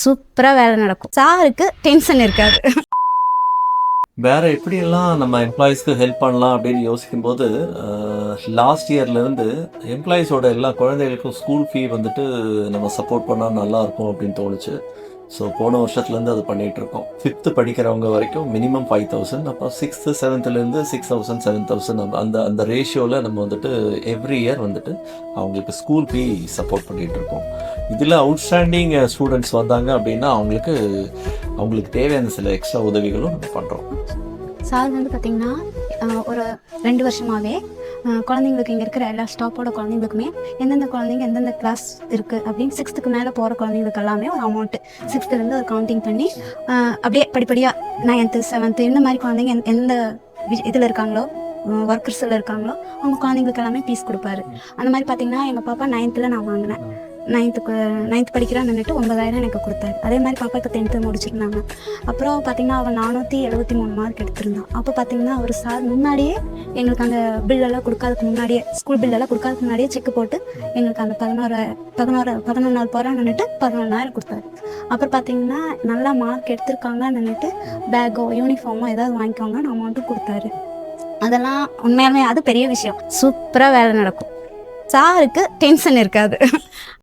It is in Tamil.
சூப்பராக வேலை நடக்கும். சாருக்கு டென்ஷன் இருக்காது. வேற எப்படியெல்லாம் நம்ம எம்ப்ளாயீஸ்க்கு ஹெல்ப் பண்ணலாம் அப்படின்னு யோசிக்கும்போது, லாஸ்ட் இயர்லேருந்து எம்ப்ளாயீஸோட எல்லா குழந்தைகளுக்கும் ஸ்கூல் ஃபீ வந்துட்டு நம்ம சப்போர்ட் பண்ணால் நல்லாயிருக்கும் அப்படின்னு தோணுச்சு. ஸோ போன வருஷத்துலேருந்து அது பண்ணிகிட்ருக்கோம். 5th படிக்கிறவங்க வரைக்கும் மினிமம் 5,000, அப்புறம் 6th 7th 6,000 7,000 அந்த அந்த ரேஷியோவில் நம்ம வந்துட்டு எவ்ரி இயர் வந்துட்டு அவங்களுக்கு ஸ்கூல் ஃபீ சப்போர்ட் பண்ணிகிட்ருக்கோம். இதில் அவுட்ஸ்டாண்டிங் ஸ்டூடெண்ட்ஸ் வந்தாங்க அப்படின்னா அவங்களுக்கு தேவையான சில எக்ஸ்ட்ரா உதவிகளும் நம்ம பண்ணுறோம். சார் வந்து பார்த்திங்கன்னா ஒரு 2 வருஷமாகவே குழந்தைங்களுக்கு இங்கே இருக்கிற எல்லா ஸ்டாஃபோட குழந்தைங்களுக்குமே எந்தெந்த குழந்தைங்க எந்தெந்த கிளாஸ் இருக்குது அப்படின்னு 6th மேலே போகிற குழந்தைங்களுக்கு எல்லாமே ஒரு அமௌண்ட்டு 6th ஒரு கவுண்டிங் பண்ணி அப்படியே படிப்படியாக 9th 7th இந்த மாதிரி குழந்தைங்க எந்த இதில் இருக்காங்களோ ஒர்க்கர்ஸில் இருக்காங்களோ அவங்க குழந்தைங்களுக்கு எல்லாமே ஃபீஸ் கொடுப்பாரு. அந்த மாதிரி பார்த்திங்கன்னா எங்கள் பாப்பா 9th நான் வாங்கினேன். 9th படிக்கிறான்னு நின்றுட்டு 9,000 எனக்கு கொடுத்தாரு. அதே மாதிரி பாப்பா இப்போ 10th முடிச்சிருந்தாங்க. அப்புறம் பார்த்திங்கன்னா அவள் 473 மார்க் எடுத்திருந்தான். அப்போ பார்த்திங்கன்னா அவர் சார் முன்னாடியே எங்களுக்கு அந்த பில்லெல்லாம் கொடுக்காதுக்கு முன்னாடியே ஸ்கூல் பில்லெல்லாம் கொடுக்காதுக்கு முன்னாடியே செக்கு போட்டு எங்களுக்கு அந்த 11 போகிறான்னு நின்றுட்டு 14,000 கொடுத்தாரு. அப்புறம் பார்த்திங்கன்னா நல்லா மார்க் எடுத்திருக்காங்கன்னு நின்றுட்டு பேக்கோ யூனிஃபார்மோ ஏதாவது வாங்கிக்கோங்கன்னு அமௌண்ட்டும் கொடுத்தாரு. அதெல்லாம் உண்மையாலுமே அது பெரிய விஷயம். சூப்பராக வேலை நடக்கும். சாருக்கு டென்ஷன் இருக்காது.